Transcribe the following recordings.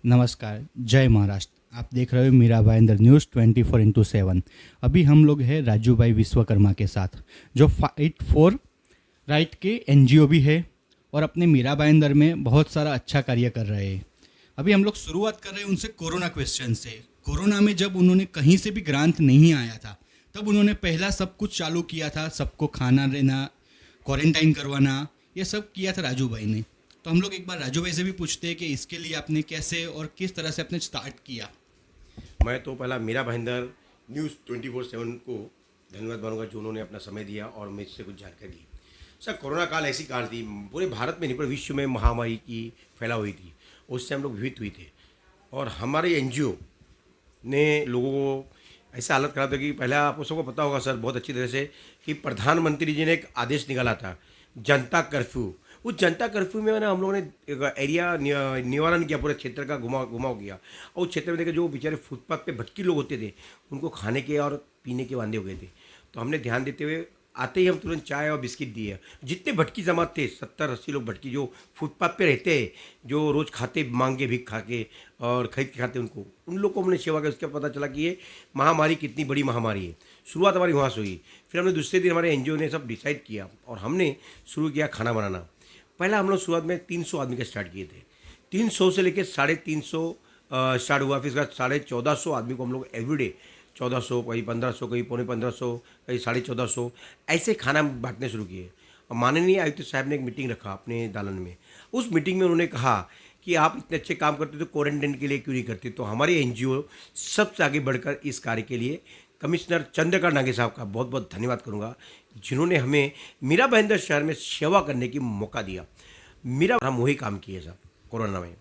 नमस्कार, जय महाराष्ट्र। आप देख रहे हो मीरा भाईंदर न्यूज़ 24x7। अभी हम लोग हैं राजू भाई विश्वकर्मा के साथ, जो फाइट फॉर राइट के एनजीओ भी है और अपने मीरा भाईंदर में बहुत सारा अच्छा कार्य कर रहे हैं। अभी हम लोग शुरुआत कर रहे हैं उनसे कोरोना क्वेश्चन से। कोरोना में जब उन्होंने कहीं से भी ग्रांट नहीं आया था, तब उन्होंने पहला सब कुछ चालू किया था, सबको खाना देना, क्वारंटाइन करवाना, ये सब किया था राजू भाई ने। तो हम लोग एक बार राजू भाई से भी पूछते हैं कि इसके लिए आपने कैसे और किस तरह से आपने स्टार्ट किया। मैं तो पहला मीरा भाईंदर न्यूज़ 24/7 को धन्यवाद मानूंगा जो उन्होंने अपना समय दिया और मुझसे कुछ जानकारी ली। सर, कोरोना काल ऐसी काल थी, पूरे भारत में नहीं पूरे विश्व में महामारी की फैला हुई थी। उससे हम लोग भीत हुए थे और हमारे एनजीओ ने लोगों को ऐसा हालत ख़राब था कि पहले आपको सबको पता होगा सर बहुत अच्छी तरह से कि प्रधानमंत्री जी ने एक आदेश निकाला था, जनता कर्फ्यू। उस जनता कर्फ्यू में ना हम लोगों ने एक एरिया निवारण किया, पूरे क्षेत्र का घुमाव किया और उस क्षेत्र में देखे जो बेचारे फुटपाथ पे भटकी लोग होते थे उनको खाने के और पीने के वांदे हो गए थे। तो हमने ध्यान देते हुए आते ही हम तुरंत चाय और बिस्किट दिए। जितने भटकी जमात थे 70-80 लोग भटकी जो फुटपाथ पे रहते हैं, जो रोज़ खाते मांग के भीख खा के और खरीद के खाते, उन लोग को हमने सेवा की। उसके पता चला कि ये महामारी कितनी बड़ी महामारी है। शुरुआत हमारी वहाँ से हुई। फिर हमने दूसरे दिन हमारे एनजीओ ने सब डिसाइड किया और हमने शुरू किया खाना बनाना। पहला हम लोग शुरुआत में 300 आदमी का स्टार्ट किए थे। 300 से लेकर 350 स्टार्ट हुआ। फिर उसके बाद 1450 आदमी को हम लोग एवरीडे 1400, कहीं 1500, कहीं पौने 1500, कहीं 1450 ऐसे खाना बांटने शुरू किए। और माननीय आयुक्त साहब ने एक मीटिंग रखा अपने दालन में। उस मीटिंग में उन्होंने कहा कि आप इतने अच्छे काम करते तो क्वारंटाइन के लिए क्यों नहीं करते। तो हमारे एनजीओ सबसे आगे बढ़कर इस कार्य के लिए कमिश्नर चंद्रकांत नागे साहब का बहुत बहुत धन्यवाद करूंगा, जिन्होंने हमें मीरा भाईंदर शहर में सेवा करने की मौका दिया। हम वही काम किए साहब कोरोना में।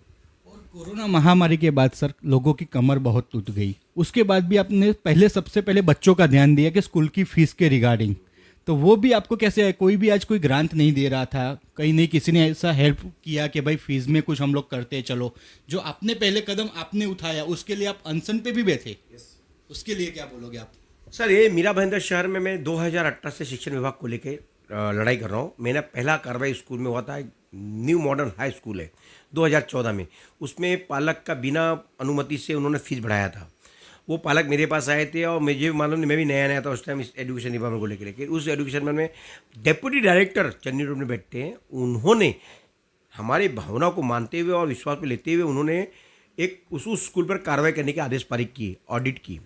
और कोरोना महामारी के बाद सर लोगों की कमर बहुत टूट गई। उसके बाद भी आपने सबसे पहले बच्चों का ध्यान दिया कि स्कूल की फीस के रिगार्डिंग। तो वो भी आपको कैसे है? कोई भी आज कोई ग्रांट नहीं दे रहा था, कहीं नहीं किसी ने ऐसा हेल्प किया कि भाई फीस में कुछ हम लोग करते हैं। चलो, जो आपने पहले कदम आपने उठाया उसके लिए आप अनशन पे भी बैठे, उसके लिए क्या बोलोगे आप? सर, ये मीरा भाईंदर शहर में मैं 2018 से शिक्षण विभाग को लेकर लड़ाई कर रहा हूँ। मैंने पहला कार्रवाई स्कूल में हुआ था, न्यू मॉडर्न हाई स्कूल है 2014 में। उसमें पालक का बिना अनुमति से उन्होंने फीस बढ़ाया था। वो पालक मेरे पास आए थे और मुझे भी मालूम नहीं, मैं भी नया नया था उस टाइम इस एजुकेशन डिपार्टमेंट को लेकर। लेकिन उस एजुकेशन में डेप्यूटी डायरेक्टर चन्नी रोड में बैठते हैं, उन्होंने हमारे भावना को मानते हुए और विश्वास में लेते हुए उन्होंने एक उस स्कूल पर कार्रवाई करने के आदेश पारित किए, ऑडिट की।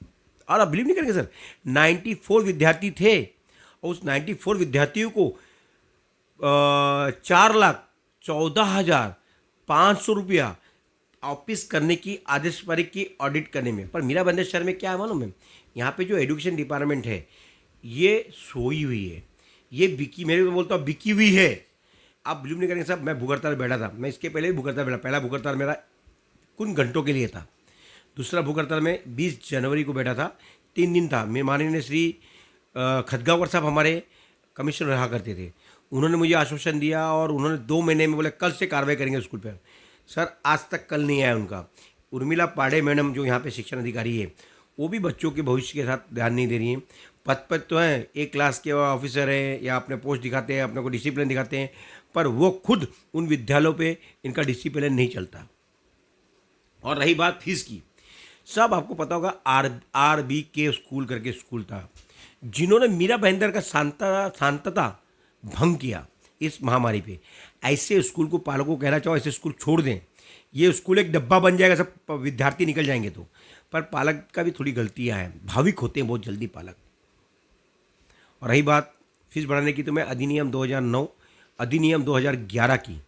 और आप बिलीव नहीं करेंगे सर, 94 विद्यार्थी थे और उस 94 विद्यार्थियों को 4,14,500 रुपया ऑफिस करने की आदेश पारित की ऑडिट करने में। पर मीरा भाईंदर शहर में क्या है मालूम है, यहाँ पे जो एजुकेशन डिपार्टमेंट है ये सोई हुई है, ये बिकी, मेरे को बोलता हूँ बिकी हुई है। आप बिलीव नहीं करेंगे साहब, मैं भूखहड़ताल बैठा था। मैं इसके पहले भी भूखहड़ताल बैठा। पहला भूखहड़ताल मेरा कुछ घंटों के लिए था। दूसरा भूख हड़ताल में 20 जनवरी को बैठा था, 3 दिन था। मैं माननीय श्री खदगांवकर साहब हमारे कमिश्नर रहा करते थे, उन्होंने मुझे आश्वासन दिया और उन्होंने 2 महीने में बोले कल से कार्रवाई करेंगे स्कूल पर। सर, आज तक कल नहीं आया उनका। उर्मिला पाड़े मैडम जो यहाँ पे शिक्षण अधिकारी है, वो भी बच्चों के भविष्य के साथ ध्यान नहीं दे रही हैं। पद पर तो हैं, एक क्लास के ऑफिसर हैं या अपने पोस्ट दिखाते हैं, अपने को डिसिप्लिन दिखाते हैं, पर वो खुद उन विद्यालयों पे इनका डिसिप्लिन नहीं चलता। और रही बात फीस की, सब आपको पता होगा RBK स्कूल करके स्कूल था, जिन्होंने मीरा भाईंदर का शांतता भंग किया इस महामारी पे। ऐसे स्कूल को पालकों को कहना चाहो ऐसे स्कूल छोड़ दें, ये स्कूल एक डब्बा बन जाएगा, सब विद्यार्थी निकल जाएंगे। तो पर पालक का भी थोड़ी गलतियां हैं, भाविक होते हैं बहुत जल्दी पालक। और रही बात फीस बढ़ाने की, तो मैं अधिनियम 2009 अधिनियम 2011 की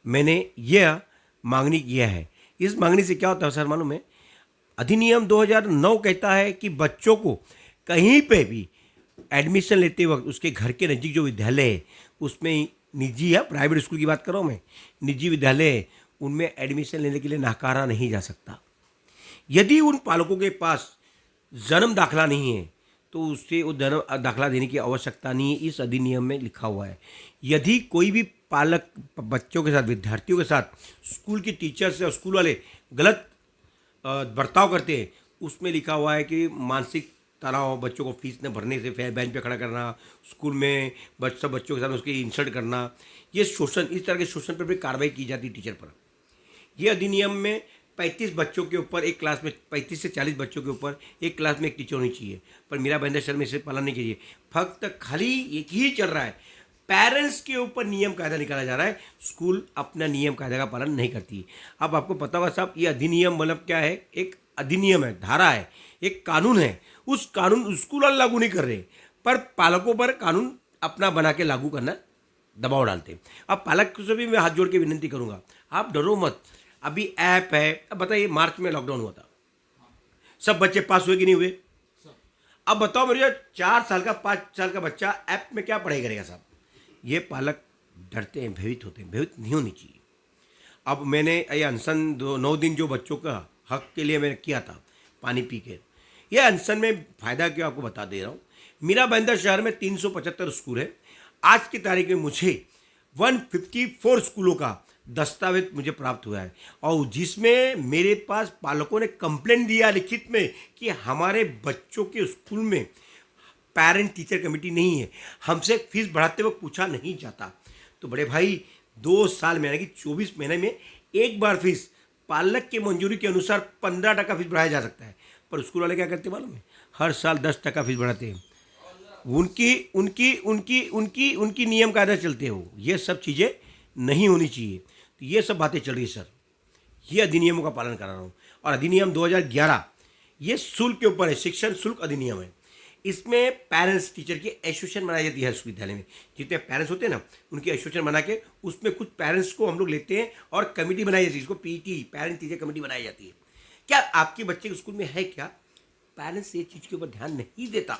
मैंने यह मांगनी किया है। इस मांगनी से क्या होता है सर मालूम है, अधिनियम 2009 कहता है कि बच्चों को कहीं पे भी एडमिशन लेते वक्त उसके घर के नज़दीक जो विद्यालय है उसमें, निजी या प्राइवेट स्कूल की बात कर रहा हूँ मैं, निजी विद्यालय है, उनमें एडमिशन लेने के लिए नकारा नहीं जा सकता। यदि उन पालकों के पास जन्म दाखला नहीं है तो उससे वो जन्म दाखला देने की आवश्यकता नहीं है, इस अधिनियम में लिखा हुआ है। यदि कोई भी पालक बच्चों के साथ, विद्यार्थियों के साथ स्कूल के टीचर्स या स्कूल वाले गलत बर्ताव करते हैं, उसमें लिखा हुआ है कि मानसिक तनाव, बच्चों को फीस न भरने से बेंच पे खड़ा करना, स्कूल में सब बच्चों के साथ उसकी इंसल्ट करना, ये शोषण, इस तरह के शोषण पर भी कार्रवाई की जाती है टीचर पर। ये अधिनियम में 35 बच्चों के ऊपर एक क्लास में 35 से 40 बच्चों के ऊपर एक क्लास में एक टीचर होनी चाहिए, पर मीरा भाईंदर शहर में इसे पालन नहीं कीजिए। फक्त खाली एक ही चल रहा है, पेरेंट्स के ऊपर नियम कायदा निकाला जा रहा है, स्कूल अपना नियम कायदा का पालन नहीं करती। अब आपको पता होगा साहब, ये अधिनियम मतलब क्या है, एक अधिनियम है, धारा है, एक कानून है। उस कानून स्कूल वाले लागू नहीं कर रहे, पर पालकों पर कानून अपना बना के लागू करना दबाव डालते हैं। अब पालक से भी मैं हाथ जोड़ के विनती करूंगा, आप डरो मत। अभी ऐप है, अब बताइए मार्च में लॉकडाउन हुआ था, सब बच्चे पास हुए कि नहीं हुए? अब बताओ मुझे, 4 साल का 5 साल का बच्चा ऐप में क्या पढ़ाई करेगा साहब? ये पालक डरते हैं, भयभीत होते हैं, भयभीत नहीं होनी चाहिए। अब मैंने ये अनशन 9 दिन जो बच्चों का हक के लिए मैंने किया था पानी पी के, ये अनशन में फ़ायदा क्यों आपको बता दे रहा हूँ। मीरा भाईंदर शहर में 375 स्कूल है। आज की तारीख में मुझे 154 स्कूलों का दस्तावेज मुझे प्राप्त हुआ है, और जिसमें मेरे पास पालकों ने कंप्लेंट दिया लिखित में कि हमारे बच्चों के स्कूल में पेरेंट टीचर कमेटी नहीं है, हमसे फीस बढ़ाते वक्त पूछा नहीं जाता। तो बड़े भाई 2 साल में यानी कि 24 महीने में एक बार फीस पालक की मंजूरी के अनुसार 15% फीस बढ़ाया जा सकता है, पर स्कूल वाले क्या करते मालूम है? हर साल 10% फीस बढ़ाते हैं। उनकी उनकी उनकी उनकी उनकी नियम कायदा चलते हो, ये सब चीज़ें नहीं होनी चाहिए। तो ये सब बातें चल रही है सर, ये अधिनियमों का पालन करा रहा हूँ। और अधिनियम 2011 ये शुल्क के ऊपर है, शिक्षण शुल्क अधिनियम है। इसमें पेरेंट्स टीचर की एसोसिएशन बनाई जाती है। विश्वविद्यालय में जितने पेरेंट्स होते हैं ना, उनकी एसोसिएशन बना के उसमें कुछ पेरेंट्स को हम लोग लेते हैं और कमेटी बनाई जाती है, इसको पीटी पेरेंट टीचर कमेटी बनाई जाती है। क्या आपके बच्चे के स्कूल में है क्या? पेरेंट्स ये चीज़ के ऊपर ध्यान नहीं देता,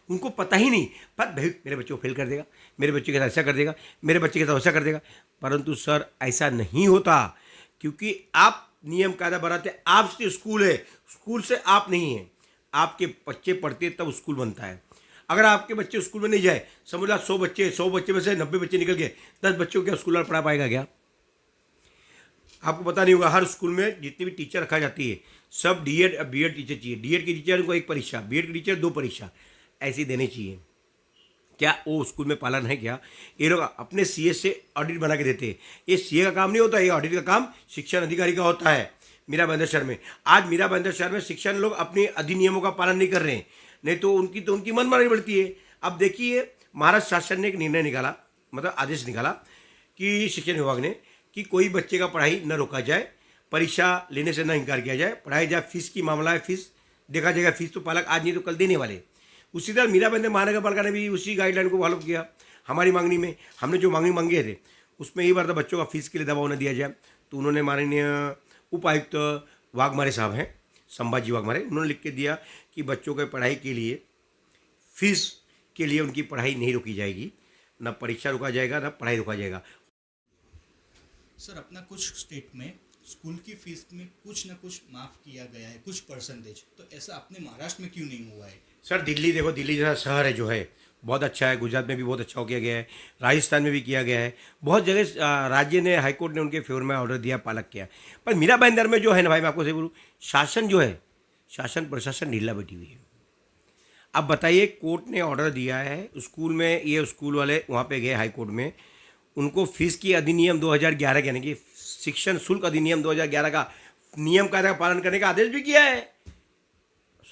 उनको पता ही नहीं। पर भाई मेरे बच्चे को फेल कर देगा, मेरे बच्चे के साथ ऐसा कर देगा, मेरे बच्चे के साथ ऐसा कर देगा। परंतु सर ऐसा नहीं होता, क्योंकि आप नियम कायदा बनाते, आपसे स्कूल है, स्कूल से आप नहीं है। आपके बच्चे पढ़ते तब स्कूल बनता है। अगर आपके बच्चे स्कूल में नहीं जाए, समझ लो 100 बच्चे में से 90 बच्चे निकल गए, 10 बच्चों को क्या स्कूल वाला पढ़ा पाएगा क्या? आपको पता नहीं होगा, हर स्कूल में जितनी भी टीचर रखा जाती है सब डीएड बीएड टीचर चाहिए। डीएड के टीचर को 1 परीक्षा, बीएड के टीचर 2 परीक्षा ऐसी देनी चाहिए। क्या वो स्कूल में पालन है क्या? ये लोग अपने सीए से ऑडिट बना के देते हैं। ये सीए का काम नहीं होता, ये ऑडिट का काम शिक्षण अधिकारी का होता है मीरा भाईंदर शहर में। आज मीरा भाईंदर शहर में शिक्षण लोग अपने अधिनियमों का पालन नहीं कर रहे हैं, नहीं तो उनकी मनमानी बढ़ती है। अब देखिए, महाराष्ट्र शासन ने एक निर्णय निकाला, मतलब आदेश निकाला कि शिक्षण विभाग ने, कि कोई बच्चे का पढ़ाई न रोका जाए, परीक्षा लेने से न इनकार किया जाए, पढ़ाई जाए। फीस की मामला है, फीस देखा जाएगा। फीस तो पालक आज नहीं तो कल देने वाले। उसी तरह मीरा भाईंदर महानगर पालिका ने भी उसी गाइडलाइन को फॉलो किया। हमारी मांगनी में हमने जो मांगे थे उसमें ये बार था बच्चों का फीस के लिए दबाव न दिया जाए। तो उन्होंने माननीय उपायुक्त वाघमारे साहब हैं, संभाजी वाघमारे, उन्होंने लिख के दिया कि बच्चों के पढ़ाई के लिए फीस के लिए उनकी पढ़ाई नहीं रोकी जाएगी, ना परीक्षा रोका जाएगा, ना पढ़ाई रोका जाएगा। सर, अपना कुछ स्टेट में स्कूल की फीस में कुछ ना कुछ माफ़ किया गया है, कुछ परसेंटेज, तो ऐसा अपने महाराष्ट्र में क्यों नहीं हुआ है? सर दिल्ली देखो, दिल्ली जैसा शहर है जो है बहुत अच्छा है, गुजरात में भी बहुत अच्छा हो किया गया है, राजस्थान में भी किया गया है, बहुत जगह राज्य ने, हाईकोर्ट ने उनके फेवर में ऑर्डर दिया, पालक किया। पर मीरा भाईंदर में जो है ना भाई, मैं आपको सही बोलूँ, शासन जो है, शासन प्रशासन ढीला बैठी हुई है। अब बताइए, कोर्ट ने ऑर्डर दिया है स्कूल में, ये स्कूल वाले वहाँ पे गए हाईकोर्ट में, उनको फीस की अधिनियम 2011 यानी कि शिक्षण शुल्क अधिनियम 2011 का नियम कायदा का पालन करने का आदेश भी किया है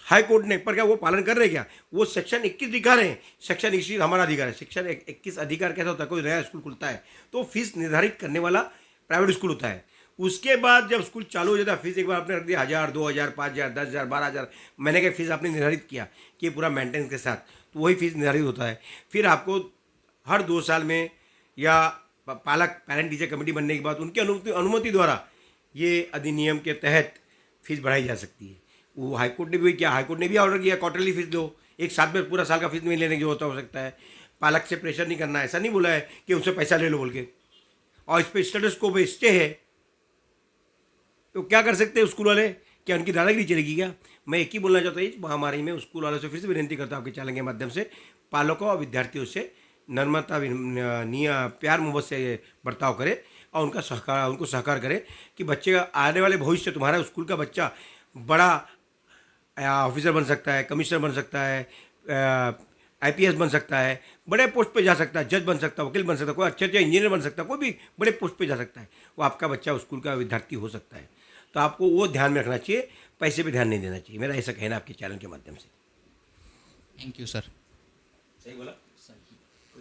हाई कोर्ट ने। पर क्या वो पालन कर रहे क्या? वो सेक्शन 21 दिखा रहे हैं। सेक्शन 21 हमारा अधिकार है। सेक्शन 21 अधिकार कैसा होता है? कोई नया स्कूल खुलता है तो फीस निर्धारित करने वाला प्राइवेट स्कूल होता है। उसके बाद जब स्कूल चालू हो जाता है, फीस एक बार आपने रख दिया 1000, 2000, 5000, 10000, 12000 महीने का फीस आपने निर्धारित किया कि पूरा मेंटेनेंस के साथ, तो वही फीस निर्धारित होता है। फिर आपको हर 2 साल में या पालक पेरेंट टीचर कमेटी बनने के बाद उनकी अनुमति द्वारा ये अधिनियम के तहत फीस बढ़ाई जा सकती है। वो हाईकोर्ट ने भी किया, हाईकोर्ट ने भी ऑर्डर किया क्वार्टरली फीस दो, एक साथ में पूरा साल का फीस नहीं लेने की जरूरत हो सकता है। पालक से प्रेशर नहीं करना, ऐसा नहीं बोला है कि उनसे पैसा ले लो बोल के, और इस पर स्टेटस को पे स्टे है, तो क्या कर सकते हैं स्कूल वाले? क्या उनकी दादागिरी चलेगी क्या? मैं एक ही बोलना चाहता हूँ, इस महामारी में स्कूल वालों से फिर से विनती करता हूँ आपके चैनल के माध्यम से, पालकों और विद्यार्थियों से नम्रता प्यार मोहब्बत से बर्ताव करें और उनको सहकार करें कि बच्चे का आने वाले भविष्य, तुम्हारा स्कूल का बच्चा बड़ा ऑफिसर बन सकता है, कमिश्नर बन सकता है, आईपीएस बन सकता है, बड़े पोस्ट पे जा सकता है, जज बन सकता है, वकील बन सकता है, कोई अच्छे इंजीनियर बन सकता है, कोई भी बड़े पोस्ट पे जा सकता है। वो आपका बच्चा स्कूल का विद्यार्थी हो सकता है। तो आपको वो ध्यान में रखना चाहिए, पैसे पे ध्यान नहीं देना चाहिए। मेरा ऐसा कहना आपके चैनल के माध्यम से। Thank you sir. सही बोला?